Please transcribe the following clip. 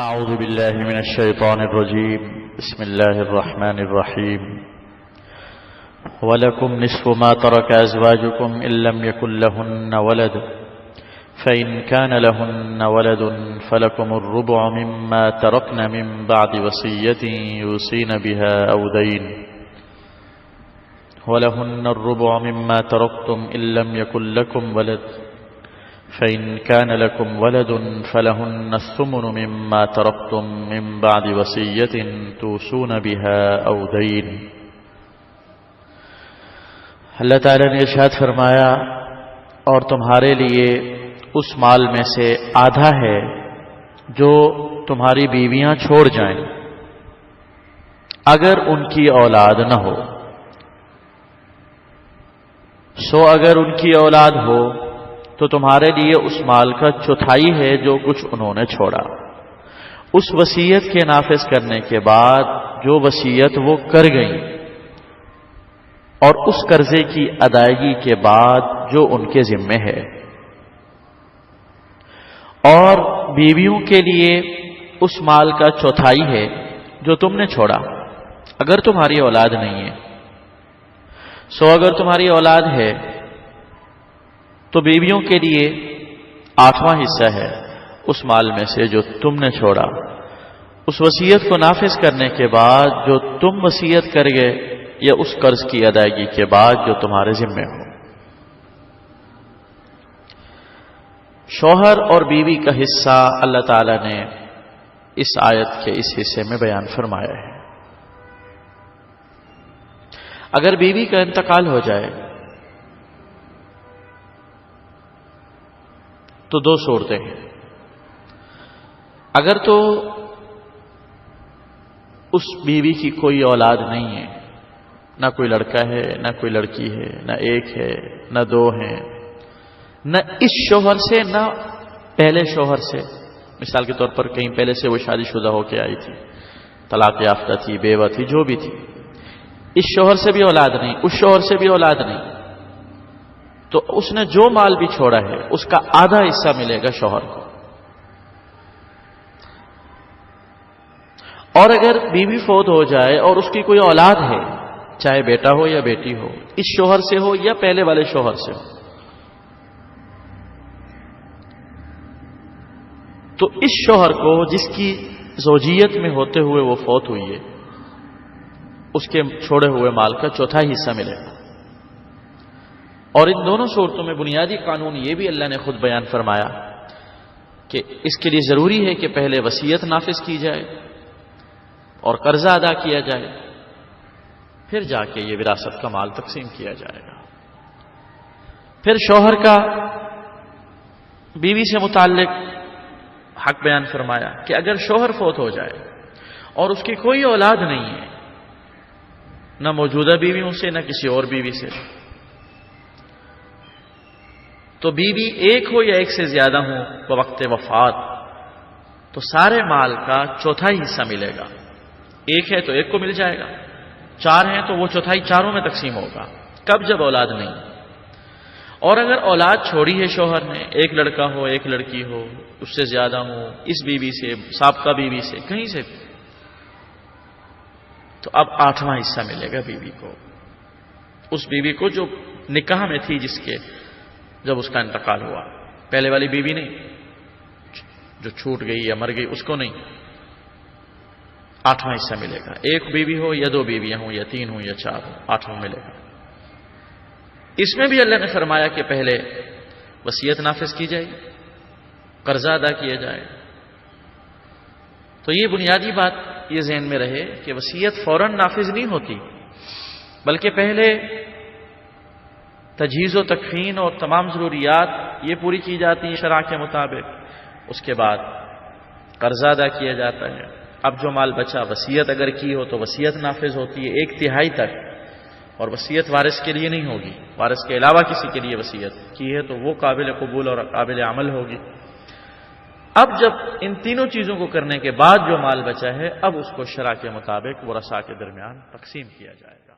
أعوذ بالله من الشيطان الرجيم. بسم الله الرحمن الرحيم. ولكم نصف ما ترك أزواجكم إن لم يكن لهن ولد فإن كان لهن ولد فلكم الربع مما تركن من بعد وصية يوصين بها أو دين ولهن الربع مما تركتم إن لم يكن لكم ولد فإن كان لكم ولد فلهن الثمن مما تركتم من بعد وصية توصون بها أو دين. اللہ تعالیٰ نے ارشاد فرمایا اور تمہارے لیے اس مال میں سے آدھا ہے جو تمہاری بیویاں چھوڑ جائیں اگر ان کی اولاد نہ ہو. اگر ان کی اولاد ہو تو تمہارے لیے اس مال کا چوتھائی ہے جو کچھ انہوں نے چھوڑا. اس وصیت کے نافذ کرنے کے بعد جو وصیت وہ کر گئیں اور اس قرضے کی ادائیگی کے بعد جو ان کے ذمے ہے. اور بیویوں کے لیے اس مال کا چوتھائی ہے جو تم نے چھوڑا اگر تمہاری اولاد نہیں ہے. اگر تمہاری اولاد ہے تو بیویوں کے لیے 8واں حصہ ہے اس مال میں سے جو تم نے چھوڑا اس وصیت کو نافذ کرنے کے بعد جو تم وصیت کر گئے یا اس قرض کی ادائیگی کے بعد جو تمہارے ذمے ہو. شوہر اور بیوی کا حصہ اللہ تعالی نے اس آیت کے اس حصے میں بیان فرمایا ہے. اگر بیوی کا انتقال ہو جائے تو دو صورتیں ہیں. اگر تو اس بیوی کی کوئی اولاد نہیں ہے، نہ کوئی لڑکا ہے نہ کوئی لڑکی ہے، نہ ایک ہے نہ دو ہیں، نہ اس شوہر سے نہ پہلے شوہر سے. مثال کے طور پر کہیں پہلے سے وہ شادی شدہ ہو کے آئی تھی، طلاق یافتہ تھی، بیوہ تھی، جو بھی تھی، اس شوہر سے بھی اولاد نہیں، اس شوہر سے بھی اولاد نہیں، تو اس نے جو مال بھی چھوڑا ہے اس کا آدھا حصہ ملے گا شوہر کو. اور اگر بیوی فوت ہو جائے اور اس کی کوئی اولاد ہے، چاہے بیٹا ہو یا بیٹی ہو، اس شوہر سے ہو یا پہلے والے شوہر سے ہو، تو اس شوہر کو جس کی زوجیت میں ہوتے ہوئے وہ فوت ہوئی ہے اس کے چھوڑے ہوئے مال کا چوتھائی حصہ ملے گا. اور ان دونوں صورتوں میں بنیادی قانون یہ بھی اللہ نے خود بیان فرمایا کہ اس کے لیے ضروری ہے کہ پہلے وصیت نافذ کی جائے اور قرضہ ادا کیا جائے، پھر جا کے یہ وراثت کا مال تقسیم کیا جائے گا. پھر شوہر کا بیوی سے متعلق حق بیان فرمایا کہ اگر شوہر فوت ہو جائے اور اس کی کوئی اولاد نہیں ہے، نہ موجودہ بیویوں سے نہ کسی اور بیوی سے، تو بیوی ایک ہو یا ایک سے زیادہ ہوں بوقت وفات، تو سارے مال کا چوتھائی حصہ ملے گا. ایک ہے تو ایک کو مل جائے گا، 4 ہیں تو وہ چوتھائی چاروں میں تقسیم ہوگا. کب؟ جب اولاد نہیں. اور اگر اولاد چھوڑی ہے شوہر نے، ایک لڑکا ہو ایک لڑکی ہو، اس سے زیادہ ہو، اس بیوی سے، سابقہ بیوی سے، کہیں سے، تو اب 8واں حصہ ملے گا بیوی کو. اس بیوی کو جو نکاح میں تھی، جس کے جب اس کا انتقال ہوا، پہلے والی بیوی نہیں جو چھوٹ گئی یا مر گئی، اس کو نہیں. 8واں حصہ ملے گا. ایک بیوی ہو یا 2 بیویاں ہوں یا 3 ہوں یا 4 ہوں، 8واں ملے گا. اس میں بھی اللہ نے فرمایا کہ پہلے وصیت نافذ کی جائے، قرضہ ادا کیا جائے. تو یہ بنیادی بات یہ ذہن میں رہے کہ وصیت فوراً نافذ نہیں ہوتی، بلکہ پہلے تجہیز و تکفین اور تمام ضروریات یہ پوری کی جاتی ہیں شرع کے مطابق. اس کے بعد قرضہ ادا کیا جاتا ہے. اب جو مال بچا، وصیت اگر کی ہو تو وصیت نافذ ہوتی ہے 1/3 تک، اور وصیت وارث کے لیے نہیں ہوگی. وارث کے علاوہ کسی کے لیے وصیت کی ہے تو وہ قابل قبول اور قابل عمل ہوگی. اب جب ان تینوں چیزوں کو کرنے کے بعد جو مال بچا ہے، اب اس کو شرع کے مطابق ورثاء کے درمیان تقسیم کیا جائے گا.